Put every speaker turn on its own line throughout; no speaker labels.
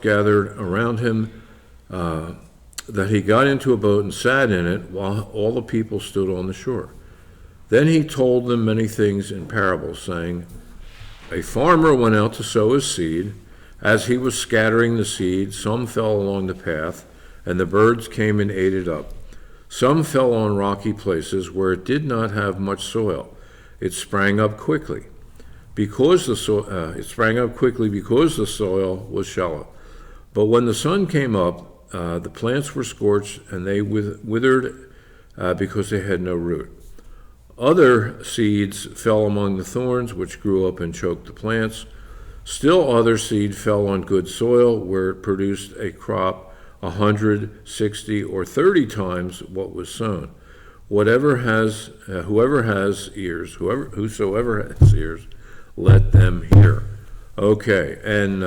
gathered around him that he got into a boat and sat in it while all the people stood on the shore. Then he told them many things in parables, saying, a farmer went out to sow his seed. As he was scattering the seed, some fell along the path, and the birds came and ate it up. Some fell on rocky places where it did not have much soil. It sprang up quickly because the soil was shallow. But when the sun came up, the plants were scorched, and they withered because they had no root. Other seeds fell among the thorns, which grew up and choked the plants. Still other seed fell on good soil, where it produced a crop 100, 60, or 30 times what was sown. Whoever has ears, let them hear. Okay, and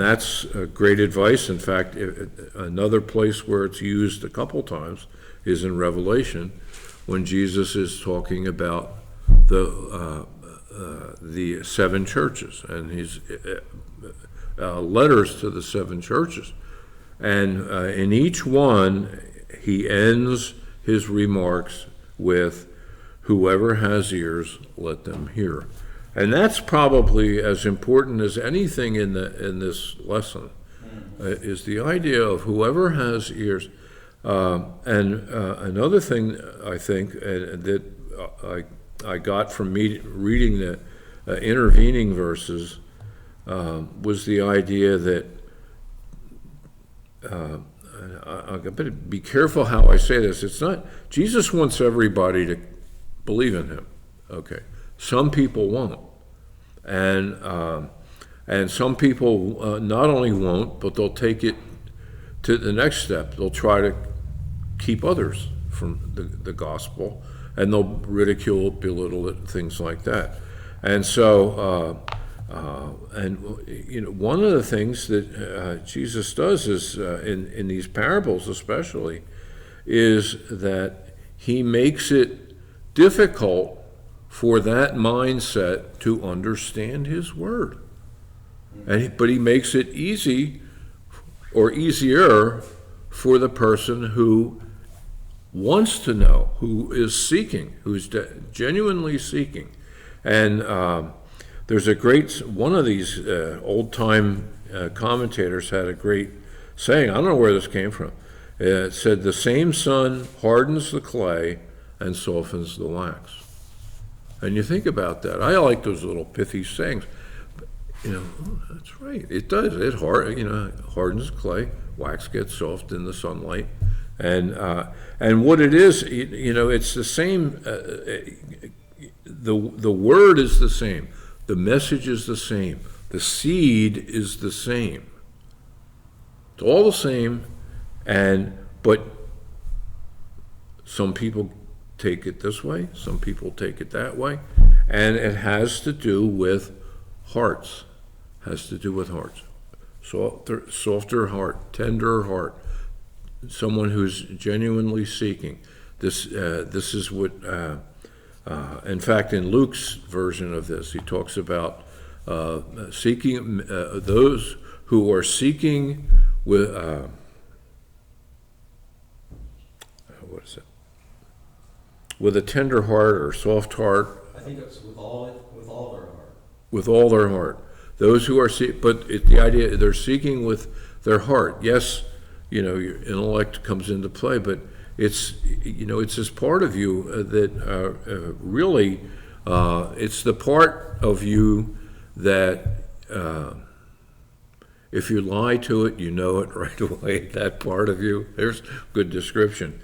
that's great advice. In fact, another place where it's used a couple times is in Revelation, when Jesus is talking about the 7 churches and his letters to the 7 churches. And in each one, he ends his remarks with, whoever has ears, let them hear. And that's probably as important as anything in this lesson, is the idea of whoever has ears. And another thing I think that I got from reading the intervening verses was the idea that I better be careful how I say this. It's not, Jesus wants everybody to believe in him. Okay, some people won't, and some people not only won't, but they'll take it to the next step. They'll try to keep others from the gospel, and they'll ridicule it, belittle it, things like that. And so, one of the things that Jesus does is in these parables, especially, is that he makes it difficult for that mindset to understand his word, but he makes it easy or easier for the person who wants to know, who is seeking, who's genuinely seeking. And there's a great, one of these old-time commentators had a great saying. I don't know where this came from. It said, the same sun hardens the clay and softens the wax. And you think about that. I like those little pithy sayings. That's right. It does. It hardens clay. Wax gets soft in the sunlight. And what it is, it's the same. The word is the same. The message is the same. The seed is the same. It's all the same, but some people take it this way, some people take it that way, and it has to do with hearts. Softer heart, tender heart, someone who's genuinely seeking. This is what, in fact, in Luke's version of this, he talks about seeking, those who are seeking with, with a tender heart or soft heart.
I think it's with all their heart.
With all their heart. Those who are the idea, they're seeking with their heart. Yes, your intellect comes into play, but it's this part of you that really, it's the part of you that if you lie to it, you know it right away, that part of you. There's good description.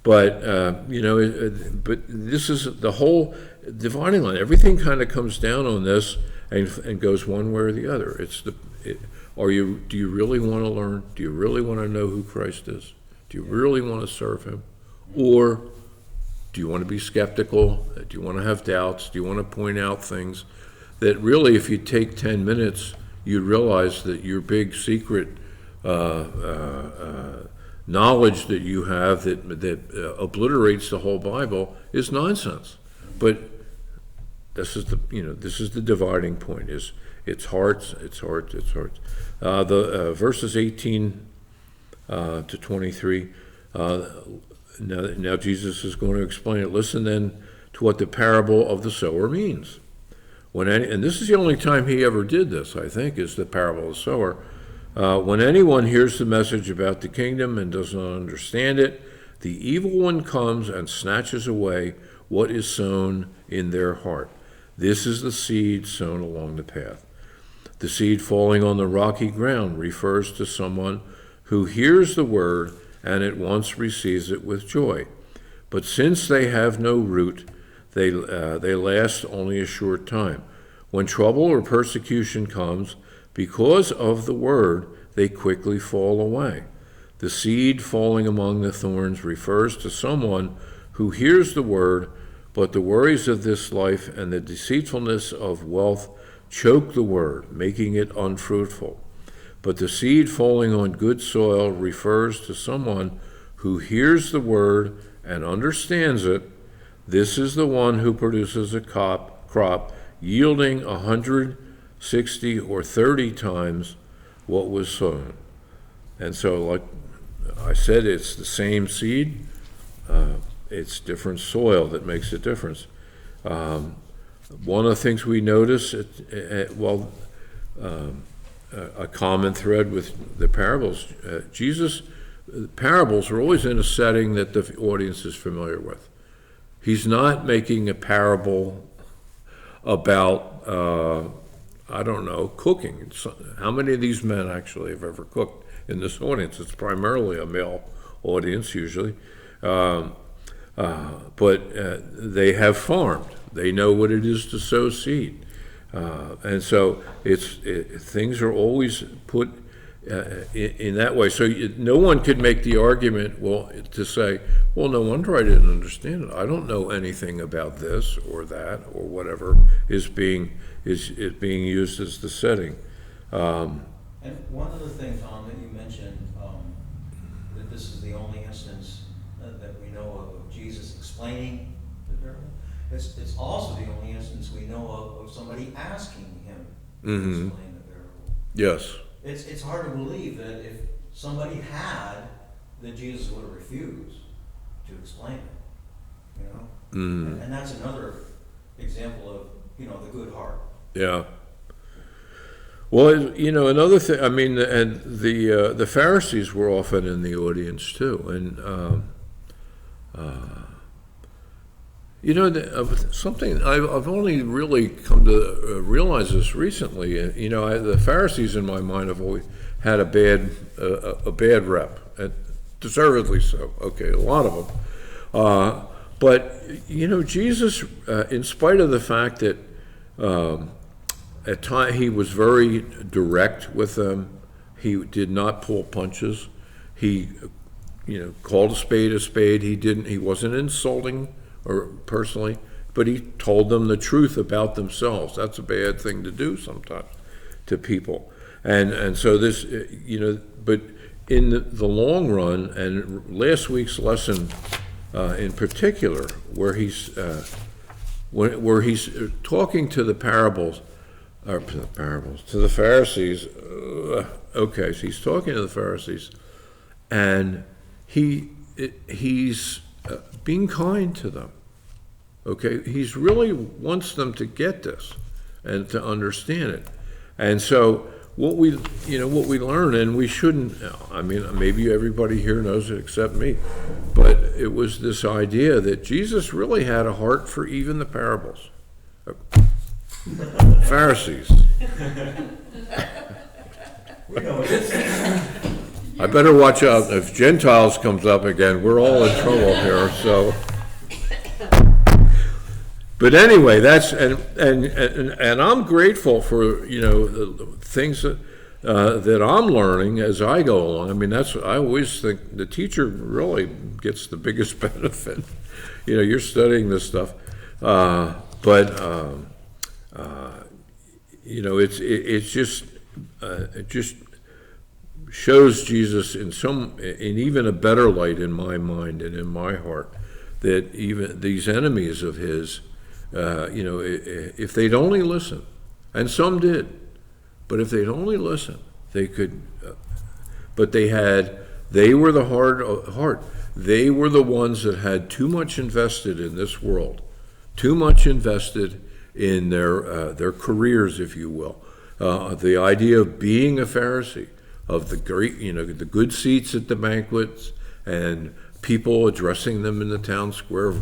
But, but this is the whole dividing line. Everything kind of comes down on this and goes one way or the other. Do you really want to learn? Do you really want to know who Christ is? Do you really want to serve him? Or do you want to be skeptical? Do you want to have doubts? Do you want to point out things that really, if you take 10 minutes, you'd realize that your big secret knowledge that you have that obliterates the whole Bible is nonsense. But this is the dividing point. Is it's hearts, it's hearts, it's hearts. The verses 18 to 23. Now Jesus is going to explain it. Listen then to what the parable of the sower means. And this is the only time he ever did this, I think, is the parable of the sower. When anyone hears the message about the kingdom and does not understand it, the evil one comes and snatches away what is sown in their heart. This is the seed sown along the path. The seed falling on the rocky ground refers to someone who hears the word and at once receives it with joy. But since they have no root, they last only a short time. When trouble or persecution comes, because of the word, they quickly fall away. The seed falling among the thorns refers to someone who hears the word, but the worries of this life and the deceitfulness of wealth choke the word, making it unfruitful. But the seed falling on good soil refers to someone who hears the word and understands it. This is the one who produces a crop yielding 160 or 30 times what was sown. And so, like I said, it's the same seed. It's different soil that makes a difference. One of the things we notice, a common thread with the parables, parables are always in a setting that the audience is familiar with. He's not making a parable about, cooking. How many of these men actually have ever cooked in this audience? It's primarily a male audience usually. But they have farmed. They know what it is to sow seed. And so things are always put in that way. So no one could make the argument, to say, well, no wonder I didn't understand it. I don't know anything about this or that or whatever is being used as the setting.
And one other thing, Tom, that you mentioned, that this is the only instance that we know of Jesus explaining the parable. It's also the only instance we know of somebody asking him to explain the parable.
Yes.
It's hard to believe that if somebody had, that Jesus would have refused to explain it, And that's another example of, the good heart.
Yeah. Well, another thing, and the Pharisees were often in the audience too, and something I've only really come to realize this recently. The Pharisees in my mind have always had a bad rep, and deservedly so. Okay, a lot of them, but Jesus, in spite of the fact that at times he was very direct with them, he did not pull punches. He, called a spade a spade. He wasn't insulting or personally, but he told them the truth about themselves. That's a bad thing to do sometimes to people. And so this, but in the long run, and last week's lesson in particular, where he's talking to the to the Pharisees. So he's talking to the Pharisees, and he's being kind to them. Okay, he's really wants them to get this and to understand it. And so what we learn, and we shouldn't, maybe everybody here knows it except me, but it was this idea that Jesus really had a heart for even the parables. Pharisees. I better watch out. If Gentiles comes up again, we're all in trouble here. So, but anyway, that's and I'm grateful for the things that I'm learning as I go along. I always think the teacher really gets the biggest benefit. You're studying this stuff, it just shows Jesus in even a better light in my mind and in my heart, that even these enemies of his If they'd only listen, and some did, but if they'd only listen, they could. But they were the hard heart. They were the ones that had too much invested in this world, too much invested in their careers, if you will. The idea of being a Pharisee, of the great, the good seats at the banquets, and people addressing them in the town square,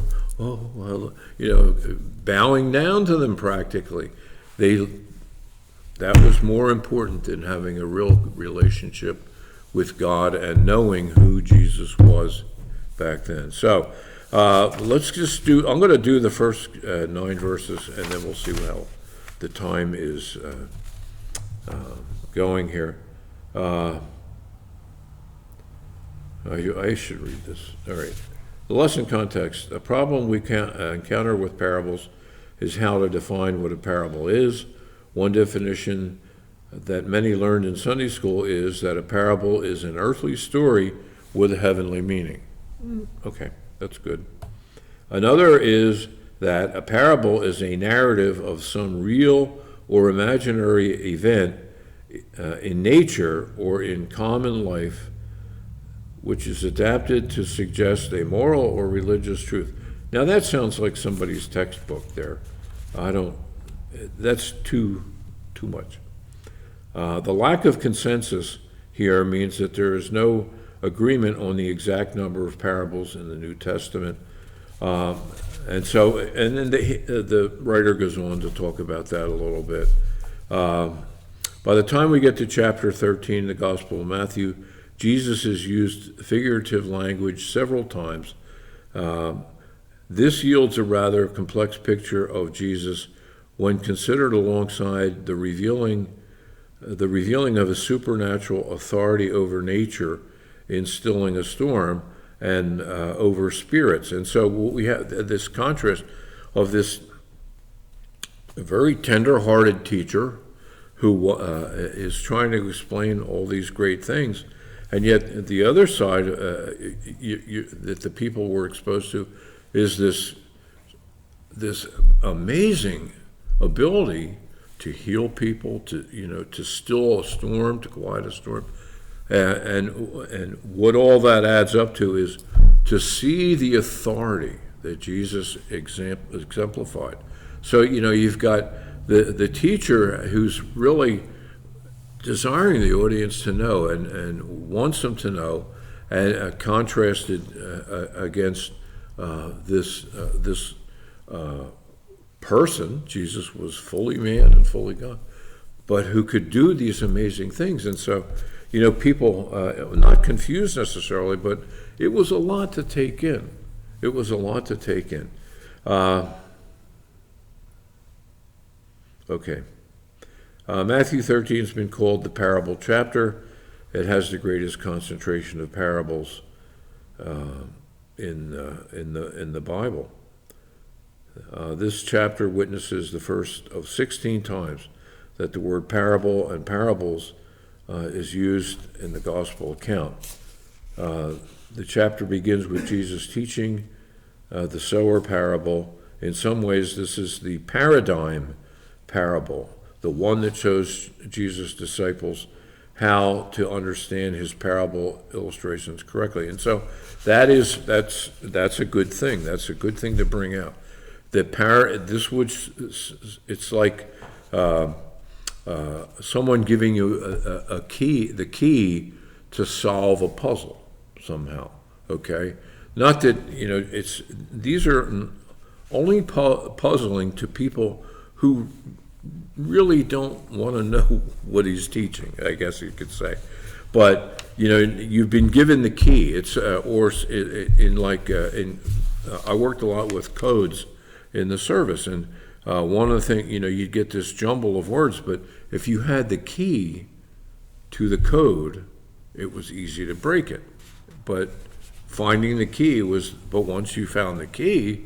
bowing down to them practically. That was more important than having a real relationship with God and knowing who Jesus was back then. So let's just I'm going to do the first 9 verses, and then we'll see how the time is going here. I should read this. All right. The lesson context. The problem we encounter with parables is how to define what a parable is. One definition that many learned in Sunday school is that a parable is an earthly story with a heavenly meaning. Okay, that's good. Another is that a parable is a narrative of some real or imaginary event in nature or in common life, which is adapted to suggest a moral or religious truth. Now that sounds like somebody's textbook there. That's too much. The lack of consensus here means that there is no agreement on the exact number of parables in the New Testament. And then the writer goes on to talk about that a little bit. By the time we get to chapter 13, the Gospel of Matthew, Jesus has used figurative language several times. This yields a rather complex picture of Jesus when considered alongside the revealing of a supernatural authority over nature in stilling a storm and over spirits. And so we have this contrast of this very tender-hearted teacher who is trying to explain all these great things, and yet the other side that the people were exposed to is this amazing ability to heal people, to still a storm, to quiet a storm, and what all that adds up to is to see the authority that Jesus exemplified. So you've got the teacher who's really desiring the audience to know and wants them to know, and contrasted against this person. Jesus was fully man and fully God, but who could do these amazing things. And so, people not confused necessarily, but it was a lot to take in. It was a lot to take in. Okay. Matthew 13 has been called the parable chapter. It has the greatest concentration of parables in the Bible. This chapter witnesses the first of 16 times that the word parable and parables is used in the gospel account. The chapter begins with Jesus teaching the sower parable. In some ways, this is the paradigm parable, the one that shows Jesus' disciples how to understand his parable illustrations correctly. And so that's a good thing. That's a good thing to bring out. It's like someone giving you the key to solve a puzzle somehow. Okay, not that these are only puzzling to people who really don't want to know what he's teaching, I guess you could say. But you've been given the key. It's I worked a lot with codes in the service, and one of the things, you'd get this jumble of words, but if you had the key to the code, it was easy to break it. But finding the key but once you found the key,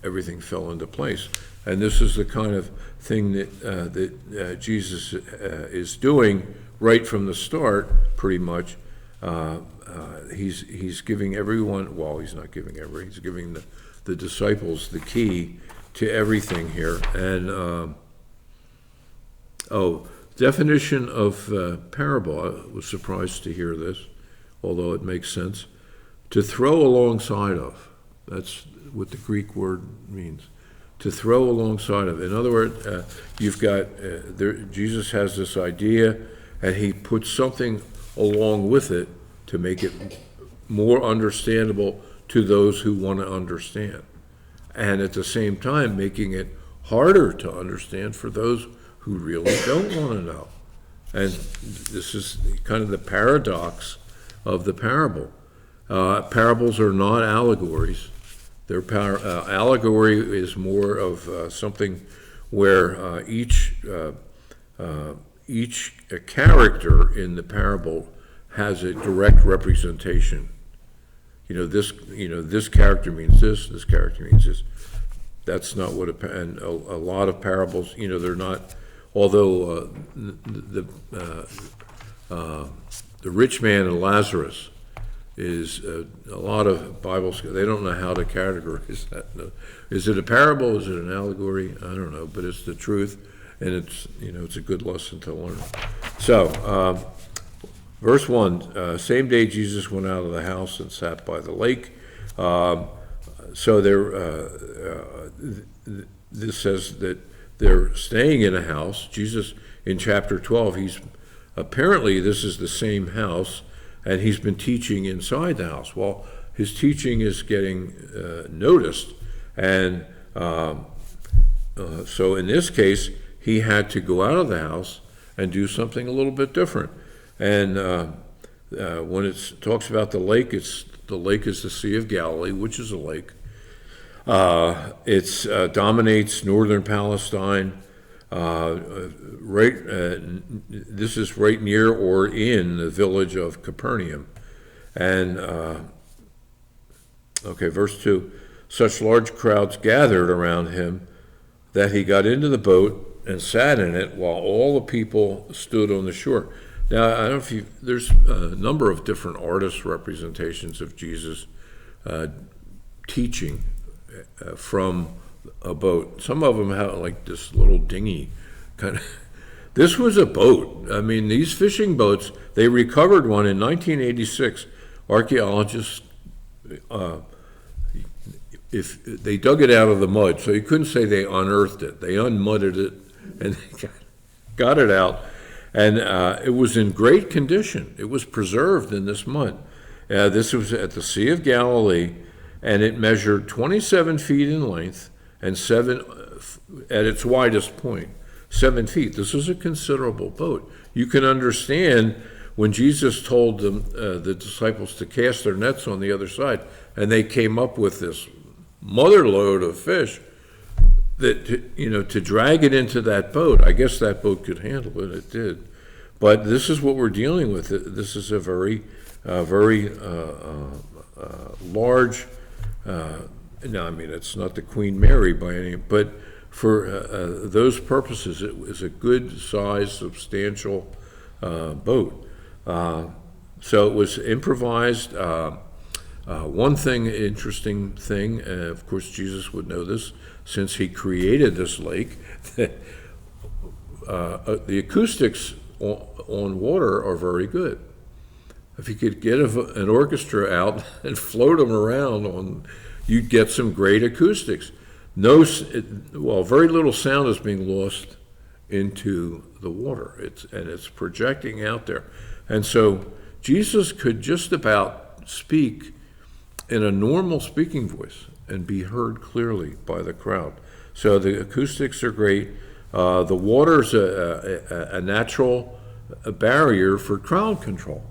everything fell into place. And this is the kind of thing that Jesus is doing right from the start, pretty much. He's giving everyone, well, he's not giving everyone, he's giving the disciples the key to everything here. And definition of parable. I was surprised to hear this, although it makes sense. To throw alongside of. That's what the Greek word means. To throw alongside of. In other words, you've got, Jesus has this idea, and he puts something along with it to make it more understandable to those who want to understand. And at the same time, making it harder to understand for those who really don't want to know. And this is kind of the paradox of the parable. Parables are not allegories. Allegory is more of something where each character in the parable has a direct representation. This character means this character means this. That's not what and a lot of parables, they're not. Although the rich man and Lazarus is a lot of Bible scholars, they don't know how to categorize that. No. Is it a parable? Is it an allegory? I don't know, but it's the truth, and it's a good lesson to learn. So, verse 1, same day Jesus went out of the house and sat by the lake. So this says that they're staying in a house. Jesus, in chapter 12, apparently this is the same house, and he's been teaching inside the house. Well, his teaching is getting noticed, and so in this case, he had to go out of the house and do something a little bit different. And when it talks about the lake is the Sea of Galilee, which is a lake. It dominates northern Palestine. This is right near or in the village of Capernaum. And, verse 2, such large crowds gathered around him that he got into the boat and sat in it while all the people stood on the shore. Now, I don't know if there's a number of different artist representations of Jesus teaching from a boat. Some of them have like this little dinghy kind of. This was a boat. I mean, these fishing boats, they recovered one in 1986. Archaeologists, if they dug it out of the mud, so you couldn't say they unearthed it. They unmudded it and they got it out. And it was in great condition. It was preserved in this mud. This was at the Sea of Galilee, and it measured 27 feet in length and 7 at its widest point, 7 feet. This is a considerable boat. You can understand when Jesus told them, the disciples, to cast their nets on the other side, and they came up with this mother load of fish, that to drag it into that boat. I guess that boat could handle it. It did. But this is what we're dealing with. This is a very large. Now, I mean, it's not the Queen Mary by any, but for those purposes, it was a good size, substantial boat. So it was improvised. One interesting thing, of course, Jesus would know this since he created this lake. The acoustics on water are very good. If you could get an orchestra out and float them around you'd get some great acoustics. Very little sound is being lost into the water. It's projecting out there. And so Jesus could just about speak in a normal speaking voice and be heard clearly by the crowd. So the acoustics are great. The water's a natural barrier for crowd control.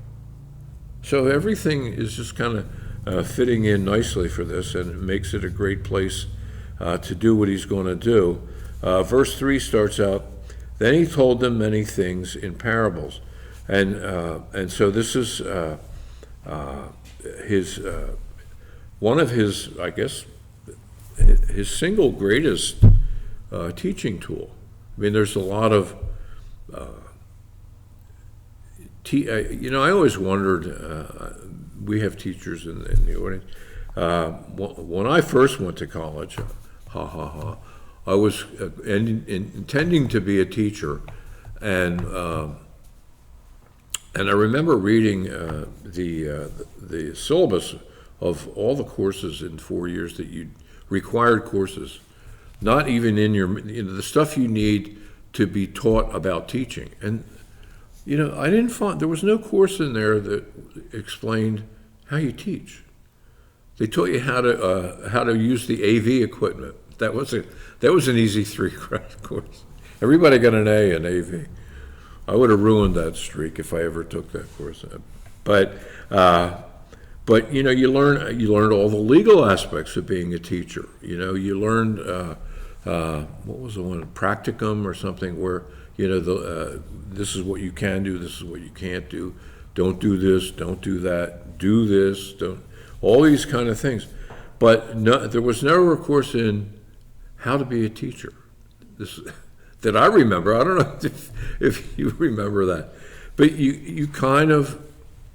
So everything is just kind of fitting in nicely for this, and it makes it a great place to do what he's going to do. Verse 3 starts out, then he told them many things in parables. And so this is his one of his, I guess, his single greatest teaching tool. I mean, there's a lot of, I always wondered, we have teachers in the audience. When I first went to college, I was intending to be a teacher, and I remember reading the syllabus of all the courses in 4 years that you required courses, not even in the stuff you need to be taught about teaching. And I didn't find there was no course in there that explained how you teach. They taught you how to use the AV equipment. That was an easy 3-credit course. Everybody got an A in AV. I would have ruined that streak if I ever took that course. But you learned all the legal aspects of being a teacher. You learned what was the one, practicum or something, where this is what you can do, this is what you can't do. Don't do this, don't do that. Do this, don't. All these kind of things. But there was never a course in how to be a teacher. That I remember. I don't know if you remember that. But you kind of,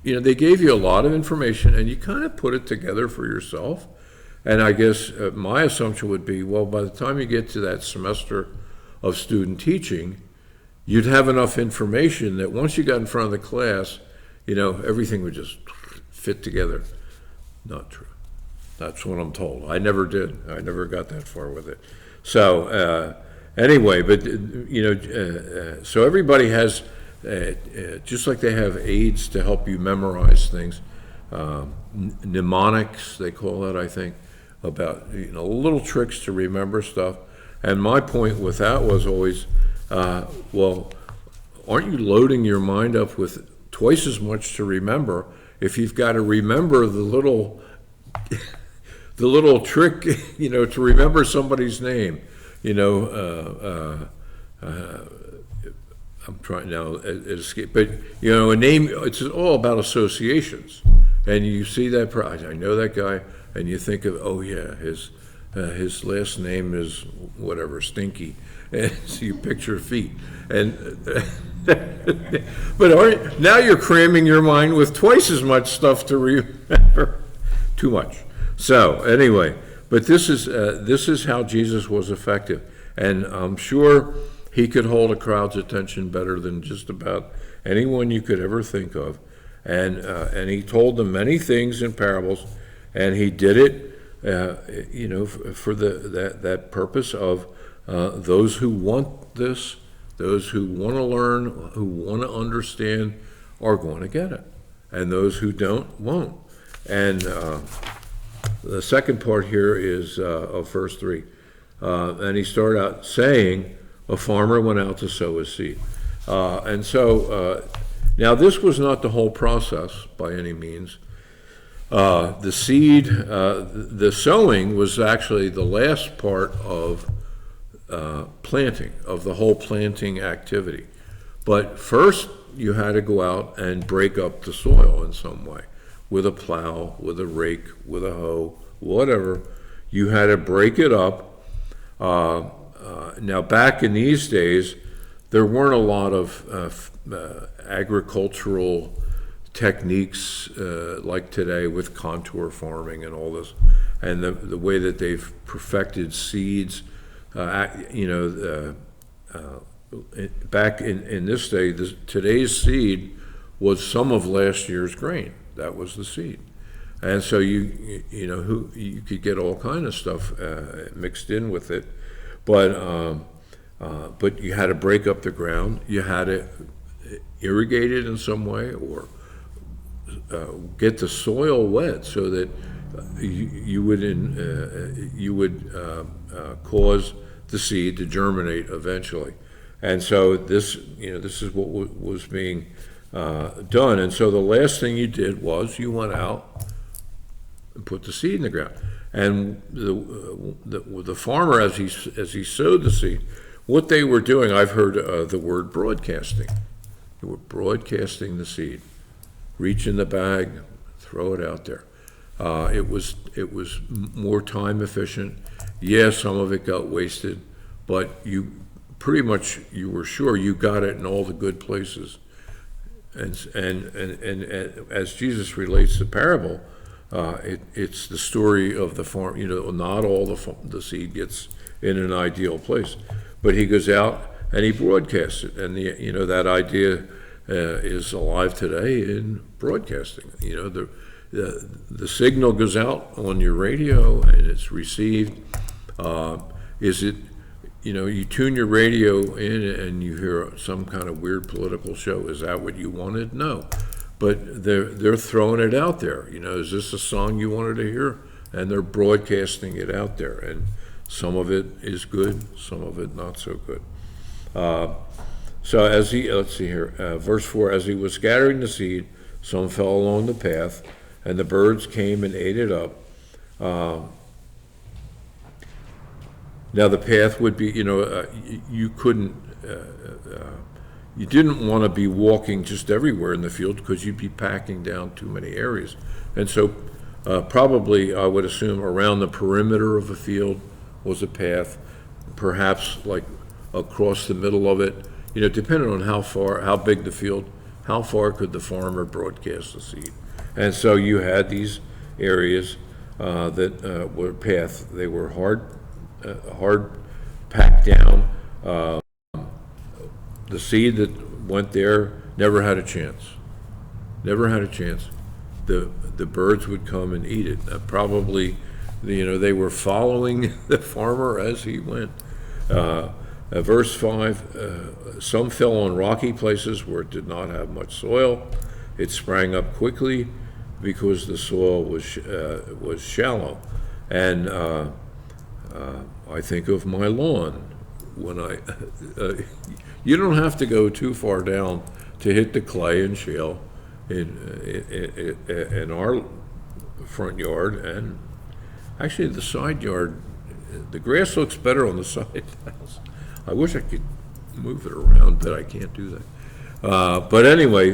they gave you a lot of information and you kind of put it together for yourself. And I guess my assumption would be, well, by the time you get to that semester of student teaching, you'd have enough information that once you got in front of the class, everything would just fit together. Not true. That's what I'm told. I never did. I never got that far with it. So anyway, but so everybody has, just like they have aids to help you memorize things, mnemonics they call it, I think, about little tricks to remember stuff. And my point with that was always, well, aren't you loading your mind up with twice as much to remember if you've got to remember the little trick, to remember somebody's name. I'm trying now to escape, but a name. It's all about associations, and you see that. I know that guy, and you think of, oh yeah, his last name is whatever, Stinky, and so you picture feet, and but now you're cramming your mind with twice as much stuff to remember. Too much. So anyway, but this is how Jesus was effective, and I'm sure he could hold a crowd's attention better than just about anyone you could ever think of, and he told them many things in parables, and he did it, for that purpose of those who want this, those who want to learn, who want to understand, are going to get it, and those who don't won't. And the second part here is of verse 3. And he started out saying, a farmer went out to sow his seed. And so, now this was not the whole process by any means. The seed, the sowing was actually the last part of planting, of the whole planting activity. But first, you had to go out and break up the soil in some way. With a plow, with a rake, with a hoe, whatever. You had to break it up. Now, back in these days, there weren't a lot of agricultural techniques like today with contour farming and all this, and the way that they've perfected seeds. Back in this day, today's seed was some of last year's grain. That was the seed, and so you could get all kind of stuff mixed in with it, but you had to break up the ground. You had to irrigate it in some way, or get the soil wet so that you would cause the seed to germinate eventually. And so this is what was being done. And so the last thing you did was you went out and put the seed in the ground. And the farmer, as he sowed the seed, what they were doing, I've heard the word broadcasting. They were broadcasting the seed. Reach in the bag, throw it out there. It was more time efficient. Yeah, some of it got wasted, but you were sure you got it in all the good places. And as Jesus relates the parable, it's the story of the farm. Not all the seed gets in an ideal place. But he goes out and he broadcasts it, and that idea is alive today in broadcasting. The signal goes out on your radio and it's received. Is it, you tune your radio in and you hear some kind of weird political show. Is that what you wanted? No. But they're throwing it out there. Is this a song you wanted to hear? And they're broadcasting it out there. And some of it is good, some of it not so good. So let's see here, verse 4, as he was scattering the seed, some fell along the path, and the birds came and ate it up. Now the path would be, you couldn't, you didn't want to be walking just everywhere in the field because you'd be packing down too many areas. And so probably, I would assume, around the perimeter of a field was a path, perhaps like across the middle of it, depending on how big the field, how far could the farmer broadcast the seed. And so you had these areas that were paths. They were hard packed down. The seed that went there never had a chance. Never had a chance. The birds would come and eat it. Probably, they were following the farmer as he went. Verse 5, some fell on rocky places where it did not have much soil. It sprang up quickly because the soil was shallow. And I think of my lawn. When you don't have to go too far down to hit the clay and shale in our front yard, and actually the side yard. The grass looks better on the side of the house. I wish I could move it around, but I can't do that. But anyway,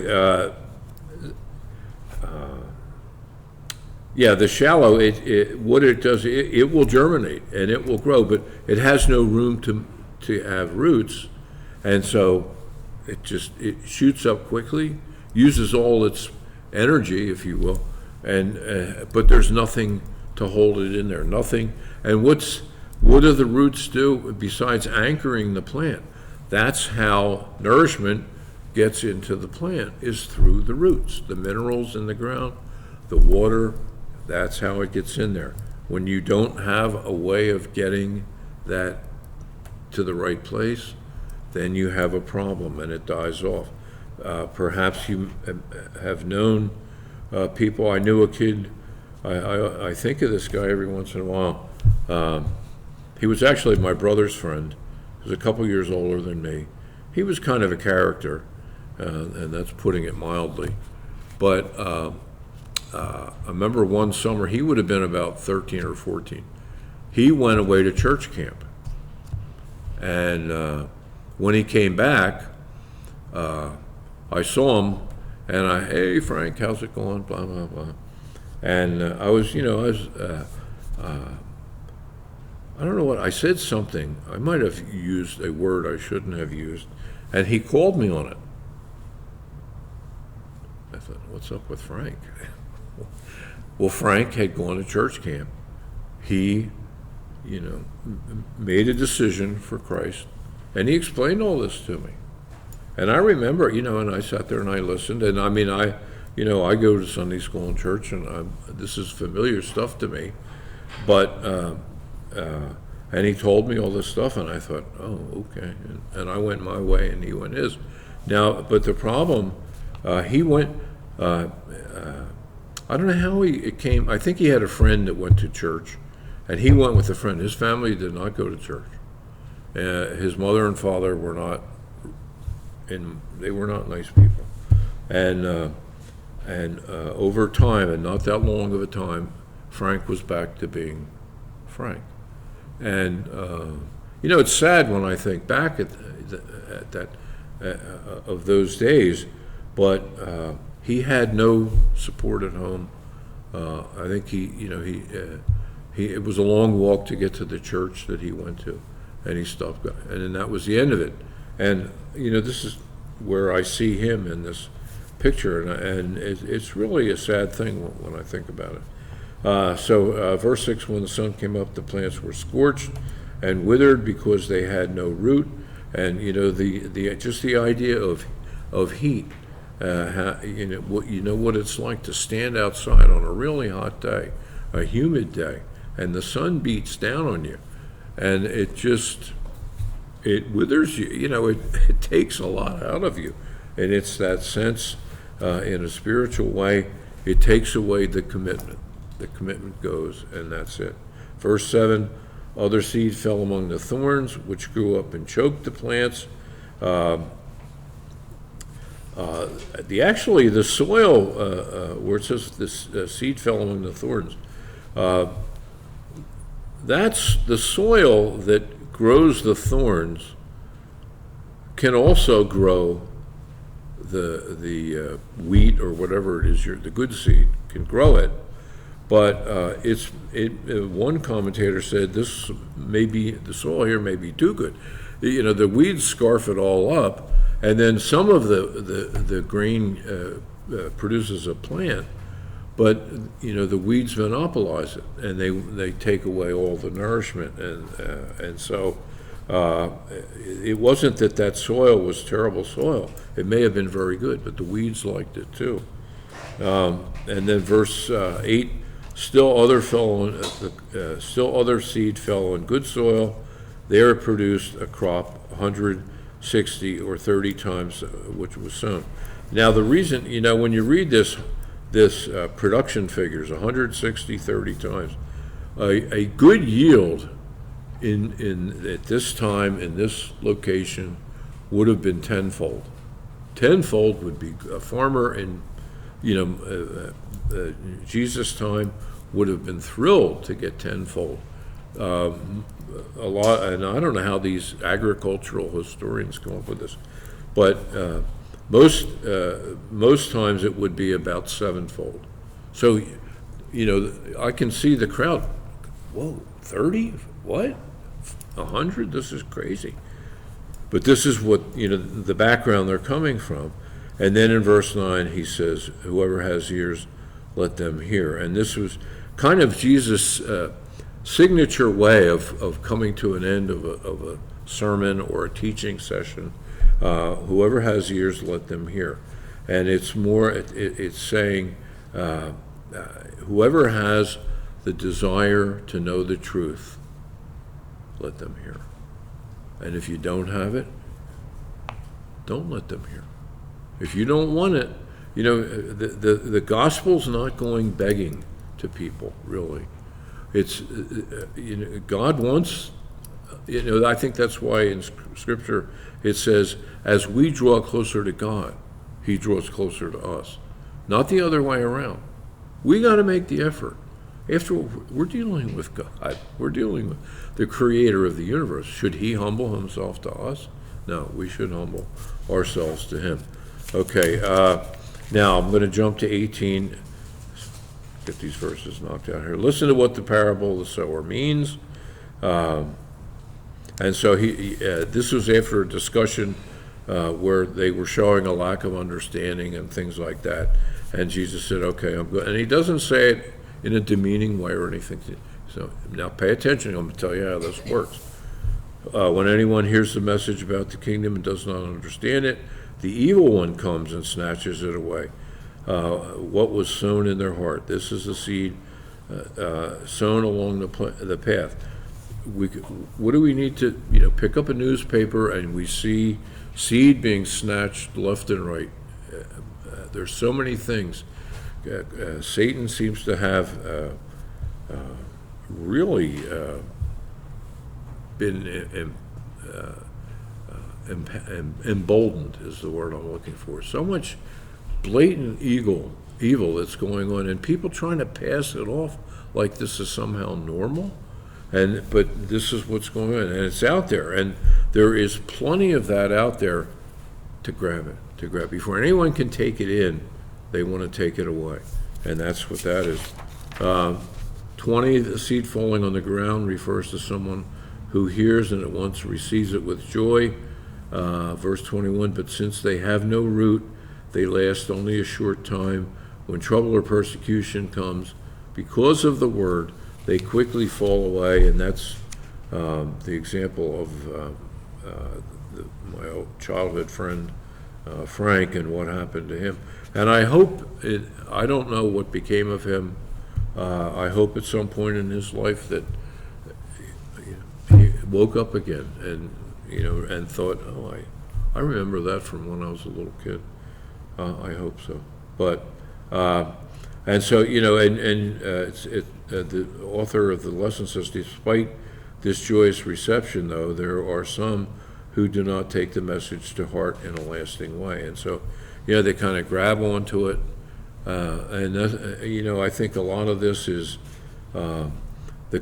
the shallow, what it does, it will germinate and it will grow, but it has no room to have roots, and so it shoots up quickly, uses all its energy, if you will, and but there's nothing to hold it in there, nothing. And what do the roots do besides anchoring the plant? That's how nourishment gets into the plant, is through the roots, the minerals in the ground, the water. That's how it gets in there. When you don't have a way of getting that to the right place, then you have a problem and it dies off. Perhaps you have known people. I knew a kid, I think of this guy every once in a while. He was actually my brother's friend. He was a couple years older than me. He was kind of a character, and that's putting it mildly. But I remember one summer, he would have been about 13 or 14. He went away to church camp. And when he came back, I saw him, and hey, Frank, how's it going? Blah, blah, blah. And I don't know what, I said something. I might have used a word I shouldn't have used, and he called me on it. I thought, what's up with Frank? Well, Frank had gone to church camp. He, made a decision for Christ, and he explained all this to me. And I remember, and I sat there and I listened, and I mean, I go to Sunday school and church, and this is familiar stuff to me, but, and he told me all this stuff, and I thought, oh, okay, and I went my way, and he went his. Now, but the problem, he went, I don't know how it came. I think he had a friend that went to church, and he went with a friend. His family did not go to church. His mother and father were not, they were not nice people. And over time, and not that long of a time, Frank was back to being Frank. And it's sad when I think back at that of those days, but he had no support at home. I think it was a long walk to get to the church that he went to, and he stopped, and then that was the end of it. And this is where I see him in this picture, and it's really a sad thing when I think about it. So verse 6, when the sun came up, the plants were scorched, and withered because they had no root. And the just the idea of heat. You know what it's like to stand outside on a really hot day, a humid day, and the sun beats down on you, and it withers you. It takes a lot out of you, and it's that sense in a spiritual way. It takes away the commitment. The commitment goes, and that's it. Verse 7, other seed fell among the thorns, which grew up and choked the plants. The soil, where it says this seed fell among the thorns, that's the soil that grows the thorns can also grow the wheat or whatever it is, the good seed can grow it. But one commentator said the soil here may be too good. The weeds scarf it all up, and then some of the grain produces a plant, but the weeds monopolize it, and they take away all the nourishment, and so it wasn't that soil was terrible soil. It may have been very good, but the weeds liked it too. And then verse 8. Still other seed fell on good soil. There it produced a crop 160 or 30 times which was sown. Now the reason, when you read this production figures, 160, 30 times, a good yield at this time in this location would have been tenfold. Tenfold would be a farmer in Jesus' time would have been thrilled to get tenfold. A lot, and I don't know how these agricultural historians come up with this, but most times it would be about sevenfold. So, I can see the crowd. Whoa, 30? What? 100? This is crazy. But this is what the background they're coming from. And then in verse 9, he says, whoever has ears, let them hear. And this was kind of Jesus' signature way of coming to an end of a sermon or a teaching session. Whoever has ears, let them hear. And it's more, it's saying, whoever has the desire to know the truth, let them hear. And if you don't have it, don't let them hear. If you don't want it, the gospel's not going begging to people, really. It's, God wants, I think that's why in Scripture it says, as we draw closer to God, He draws closer to us. Not the other way around. We got to make the effort. After all, we're dealing with God. We're dealing with the creator of the universe. Should He humble Himself to us? No, we should humble ourselves to Him. Okay, now I'm going to jump to 18, get these verses knocked out here. Listen to what the parable of the sower means. And so this was after a discussion where they were showing a lack of understanding and things like that. And Jesus said, okay, I'm good. And He doesn't say it in a demeaning way or anything. So now pay attention, I'm going to tell you how this works. When anyone hears the message about the kingdom and does not understand it, the evil one comes and snatches it away. What was sown in their heart. This is the seed sown along the path. What do we need to, pick up a newspaper and we see seed being snatched left and right. There's so many things. Satan seems to have really been emboldened is the word I'm looking for. So much blatant evil that's going on, and people trying to pass it off like this is somehow normal. But this is what's going on, and it's out there, and there is plenty of that out there to grab. Before anyone can take it in, they want to take it away, and that's what that is. 20, the seed falling on the ground refers to someone who hears and at once receives it with joy. Verse 21, but since they have no root, they last only a short time. When trouble or persecution comes, because of the word, they quickly fall away, and that's the example of my old childhood friend Frank and what happened to him. And I don't know what became of him. I hope at some point in his life that he woke up again and, and thought, oh, I remember that from when I was a little kid. I hope so. But, and so, the author of the lesson says, despite this joyous reception, though, there are some who do not take the message to heart in a lasting way. And so, they kind of grab onto it. And, I think a lot of this is the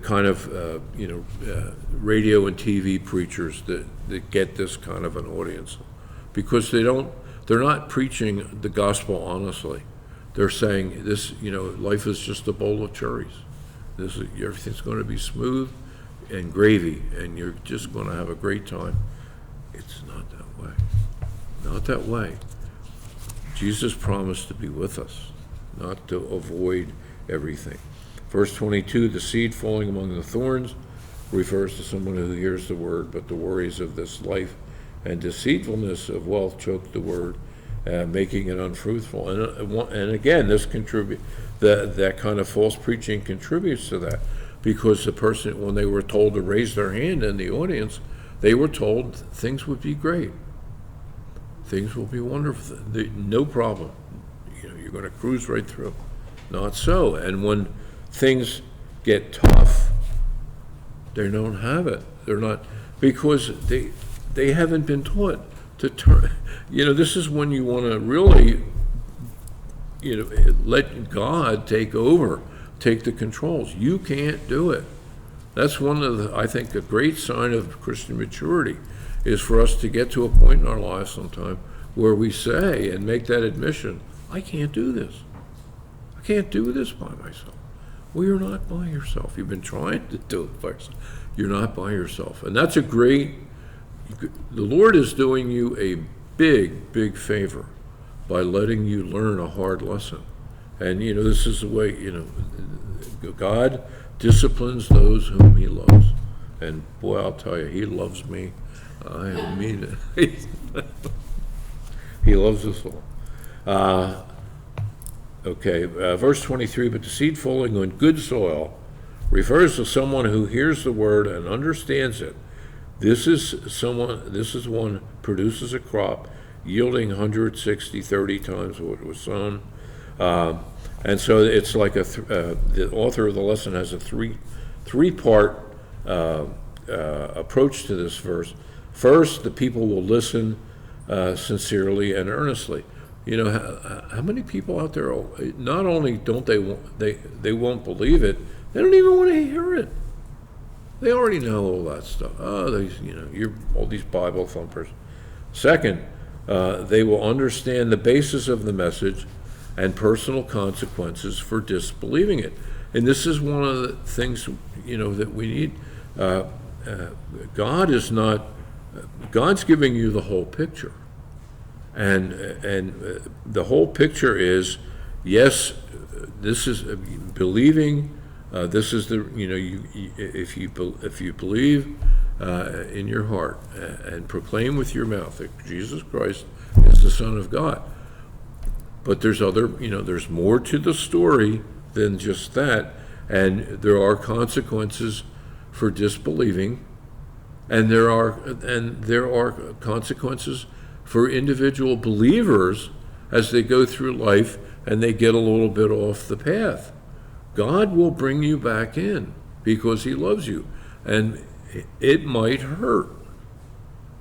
kind of, radio and TV preachers that get this kind of an audience. Because they're not preaching the gospel honestly. They're saying this, life is just a bowl of cherries. Everything's going to be smooth and gravy, and you're just going to have a great time. It's not that way. Not that way. Jesus promised to be with us, not to avoid everything. Verse 22, the seed falling among the thorns refers to someone who hears the word, but the worries of this life and deceitfulness of wealth choke the word, making it unfruitful. And again, this that kind of false preaching contributes to that, because the person, when they were told to raise their hand in the audience, they were told things would be great. Things will be wonderful. No problem. You're going to cruise right through. Not so. And when things get tough, they don't have it. They're not, because they haven't been taught to turn. This is when you want to really, let God take over, take the controls. You can't do it. That's one of I think, a great sign of Christian maturity is for us to get to a point in our lives sometime where we say and make that admission, I can't do this. I can't do this by myself. Well, you're not by yourself. You've been trying to do it by yourself. You're not by yourself. And that's the Lord is doing you a big, big favor by letting you learn a hard lesson. And, this is the way, God disciplines those whom he loves. And boy, I'll tell you, he loves me. I mean it. He loves us all. Verse 23, but the seed falling on good soil refers to someone who hears the word and understands it. This is one produces a crop yielding 160, 30 times what was sown. And so it's like the author of the lesson has a three-part approach to this verse. First, the people will listen sincerely and earnestly. How many people out there, not only don't they won't believe it, they don't even want to hear it. They already know all that stuff. Oh, you're all these Bible thumpers. Second, they will understand the basis of the message and personal consequences for disbelieving it. And this is one of the things, that we need. God's giving you the whole picture. And the whole picture is, yes, this is believing. This is if you believe in your heart and proclaim with your mouth that Jesus Christ is the Son of God. But there's there's more to the story than just that, and there are consequences for disbelieving, and there are consequences for individual believers as they go through life and they get a little bit off the path. God will bring you back in because he loves you. And it might hurt,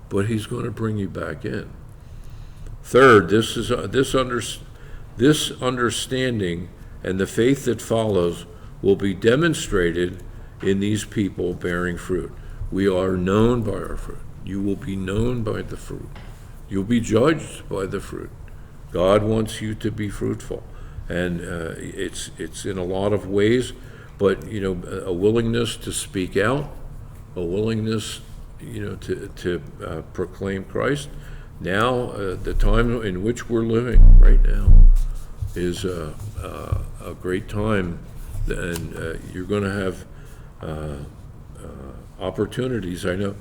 but he's going to bring you back in. Third, this understanding and the faith that follows will be demonstrated in these people bearing fruit. We are known by our fruit. You will be known by the fruit. You'll be judged by the fruit. God wants you to be fruitful. And it's in a lot of ways, but a willingness to speak out, a willingness to proclaim Christ. Now, the time in which we're living right now is a great time, and you're going to have opportunities. I know,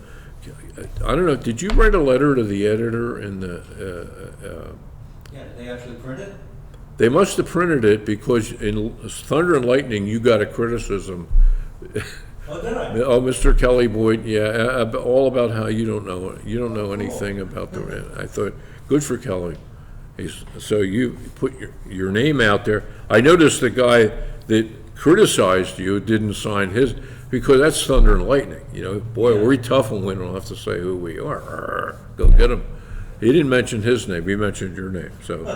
I don't know, did you write a letter to the editor in the,
Yeah, did they actually print it?
they must have printed it because in Thunder and Lightning, you got a criticism.
Oh, did I?
Oh, Mr. Kelly Boyd, yeah, all about how you don't know anything about the, I thought, good for Kelly. So you put your name out there. I noticed the guy that criticized you didn't sign his, because that's Thunder and Lightning, boy, we're tough when we don't have to say who we are. Arr, go get him. He didn't mention his name, he mentioned your name, so,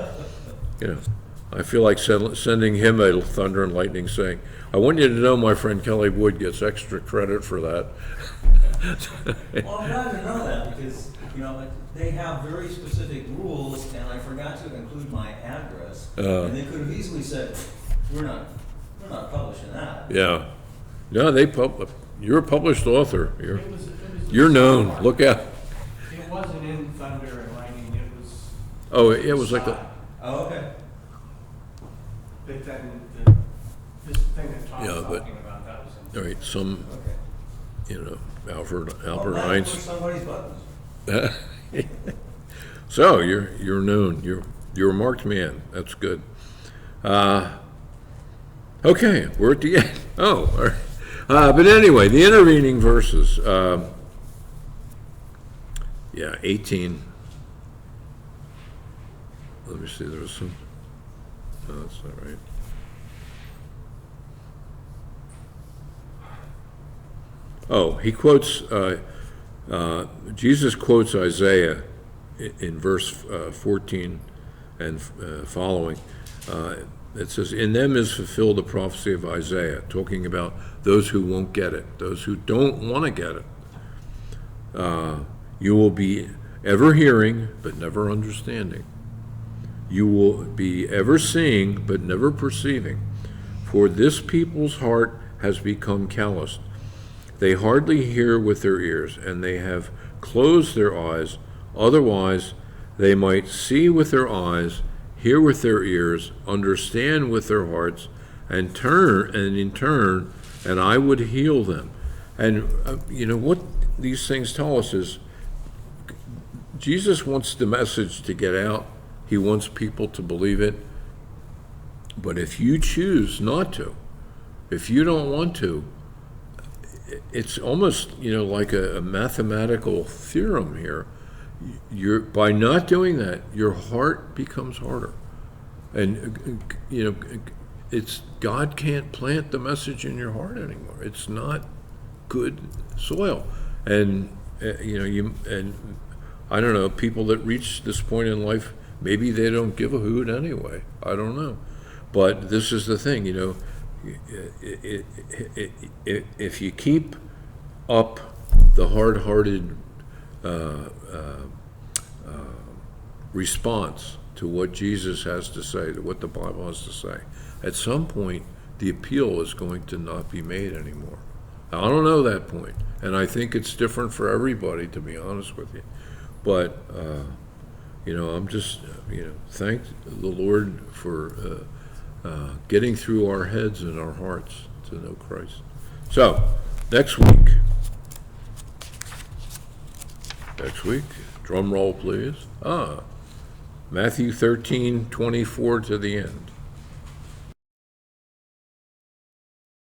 I feel like sending him a Thunder and Lightning saying, I want you to know my friend Kelly Wood gets extra credit for that.
Well, I'm glad to know that, because, they have very specific rules, and I forgot to include my address, and they could have easily said, we're not publishing that.
Yeah. No, you're a published author.
It was
You're known. Look out.
It wasn't in Thunder and Lightning, it was.
Oh, it was like the,
Oh, okay.
But then this thing that Tom's
Yeah, but-
talking about, that was in.
all right, some,
Okay.
Albert
Well, that's
Einstein.
somebody's buttons.
So you're known. You're a marked man. That's good. Okay, we're at the end. Oh, all right. But anyway, the intervening verses. 18. Let me see. There was some. No, that's not right. Oh, he quotes. Jesus quotes Isaiah in verse 14 and following. It says, "In them is fulfilled the prophecy of Isaiah," talking about those who won't get it, those who don't want to get it. You will be ever hearing, but never understanding. You will be ever seeing, but never perceiving. For this people's heart has become calloused. They hardly hear with their ears, and they have closed their eyes. Otherwise, they might see with their eyes, hear with their ears, understand with their hearts, and in turn, and I would heal them. And what these things tell us is Jesus wants the message to get out. He wants people to believe it. But if you choose not to, if you don't want to, it's almost, like a mathematical theorem here. By not doing that, your heart becomes harder. And, it's God can't plant the message in your heart anymore. It's not good soil. And, and I don't know, people that reach this point in life, maybe they don't give a hoot anyway. I don't know. But this is the thing, if you keep up the hard-hearted response to what Jesus has to say, to what the Bible has to say, at some point the appeal is going to not be made anymore. I don't know that point, and I think it's different for everybody, to be honest with you. But I'm just thank the Lord for getting through our heads and our hearts to know Christ. So next week, drum roll please. Matthew 13:24 to the end.